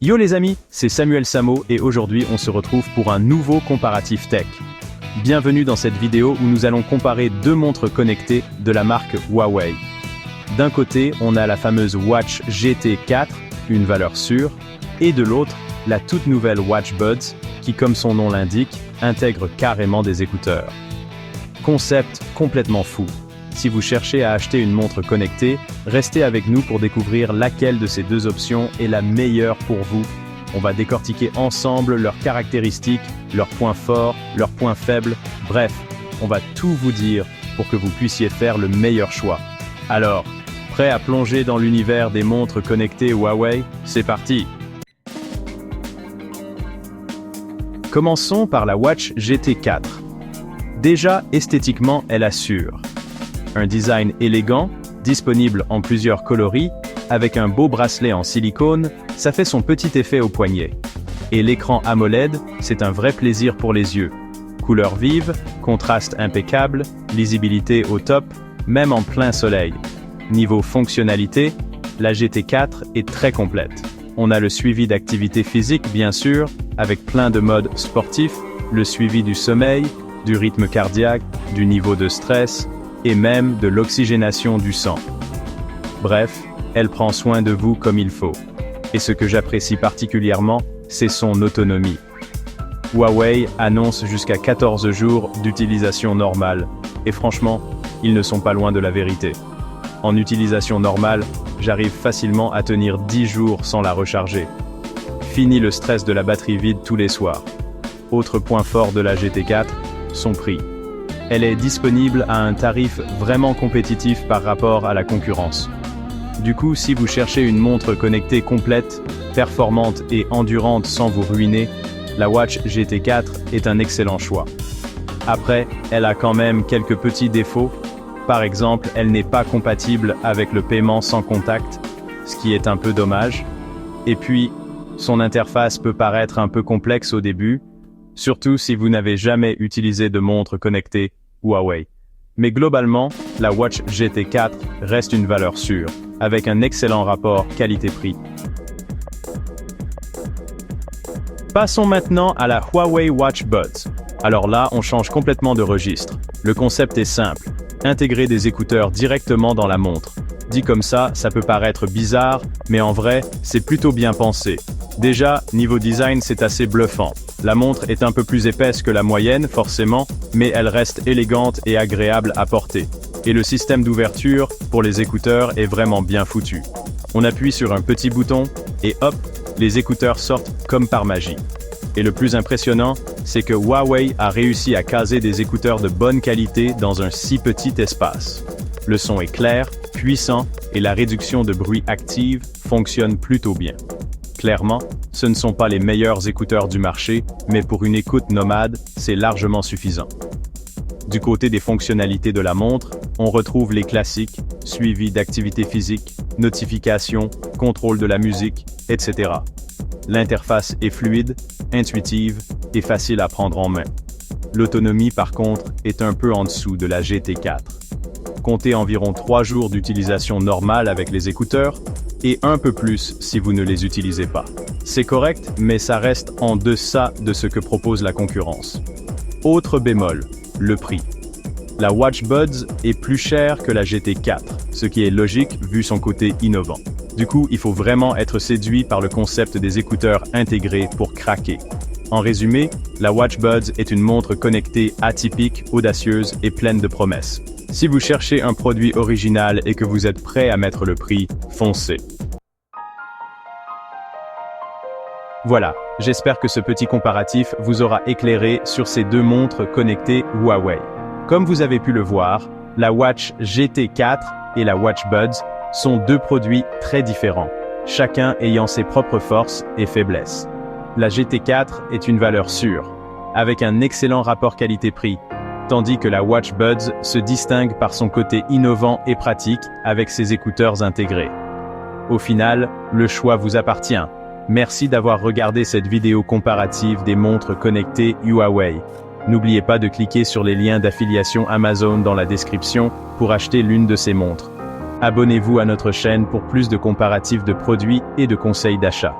Yo les amis, c'est Samuel Samo et aujourd'hui on se retrouve pour un nouveau comparatif tech. Bienvenue dans cette vidéo où nous allons comparer deux montres connectées de la marque Huawei. D'un côté, on a la fameuse Watch GT 4, une valeur sûre, et de l'autre, la toute nouvelle Watch Buds, qui comme son nom l'indique, intègre carrément des écouteurs. Concept complètement fou. Si vous cherchez à acheter une montre connectée, restez avec nous pour découvrir laquelle de ces deux options est la meilleure pour vous. On va décortiquer ensemble leurs caractéristiques, leurs points forts, leurs points faibles, bref, on va tout vous dire pour que vous puissiez faire le meilleur choix. Alors, prêt à plonger dans l'univers des montres connectées Huawei? C'est parti! Commençons par la Watch GT 4. Déjà, esthétiquement, elle assure. Un design élégant, disponible en plusieurs coloris, avec un beau bracelet en silicone, ça fait son petit effet au poignet. Et l'écran AMOLED, c'est un vrai plaisir pour les yeux. Couleur vive, contraste impeccable, lisibilité au top, même en plein soleil. Niveau fonctionnalité, la GT4 est très complète. On a le suivi d'activité physique bien sûr, avec plein de modes sportifs, le suivi du sommeil, du rythme cardiaque, du niveau de stress, et même de l'oxygénation du sang. Bref, elle prend soin de vous comme il faut. Et ce que j'apprécie particulièrement, c'est son autonomie. Huawei annonce jusqu'à 14 jours d'utilisation normale. Et franchement, ils ne sont pas loin de la vérité. En utilisation normale, j'arrive facilement à tenir 10 jours sans la recharger. Fini le stress de la batterie vide tous les soirs. Autre point fort de la GT4, son prix. Elle est disponible à un tarif vraiment compétitif par rapport à la concurrence. Du coup, si vous cherchez une montre connectée complète, performante et endurante sans vous ruiner, la Watch GT 4 est un excellent choix. Après, elle a quand même quelques petits défauts. Par exemple, elle n'est pas compatible avec le paiement sans contact, ce qui est un peu dommage. Et puis, son interface peut paraître un peu complexe au début, surtout si vous n'avez jamais utilisé de montre connectée Huawei. Mais globalement, la Watch GT 4 reste une valeur sûre, avec un excellent rapport qualité-prix. Passons maintenant à la Huawei Watch Buds. Alors là, on change complètement de registre. Le concept est simple, intégrer des écouteurs directement dans la montre. Dit comme ça peut paraître bizarre, mais en vrai, c'est plutôt bien pensé. Déjà, niveau design, c'est assez bluffant. La montre est un peu plus épaisse que la moyenne, forcément, mais elle reste élégante et agréable à porter. Et le système d'ouverture, pour les écouteurs, est vraiment bien foutu. On appuie sur un petit bouton, et hop, les écouteurs sortent comme par magie. Et le plus impressionnant, c'est que Huawei a réussi à caser des écouteurs de bonne qualité dans un si petit espace. Le son est clair, puissant, et la réduction de bruit active fonctionne plutôt bien. Clairement, ce ne sont pas les meilleurs écouteurs du marché, mais pour une écoute nomade, c'est largement suffisant. Du côté des fonctionnalités de la montre, on retrouve les classiques, suivi d'activité physique, notifications, contrôle de la musique, etc. L'interface est fluide, intuitive et facile à prendre en main. L'autonomie par contre est un peu en dessous de la GT4. Comptez environ 3 jours d'utilisation normale avec les écouteurs, et un peu plus si vous ne les utilisez pas. C'est correct, mais ça reste en deçà de ce que propose la concurrence. Autre bémol, le prix. La Watch Buds est plus chère que la GT4, ce qui est logique vu son côté innovant. Du coup, il faut vraiment être séduit par le concept des écouteurs intégrés pour craquer. En résumé, la Watch Buds est une montre connectée atypique, audacieuse et pleine de promesses. Si vous cherchez un produit original et que vous êtes prêt à mettre le prix, foncez. Voilà, j'espère que ce petit comparatif vous aura éclairé sur ces deux montres connectées Huawei. Comme vous avez pu le voir, la Watch GT 4 et la Watch Buds sont deux produits très différents, chacun ayant ses propres forces et faiblesses. La GT 4 est une valeur sûre, avec un excellent rapport qualité-prix, tandis que la Watch Buds se distingue par son côté innovant et pratique avec ses écouteurs intégrés. Au final, le choix vous appartient. Merci d'avoir regardé cette vidéo comparative des montres connectées Huawei. N'oubliez pas de cliquer sur les liens d'affiliation Amazon dans la description pour acheter l'une de ces montres. Abonnez-vous à notre chaîne pour plus de comparatifs de produits et de conseils d'achat.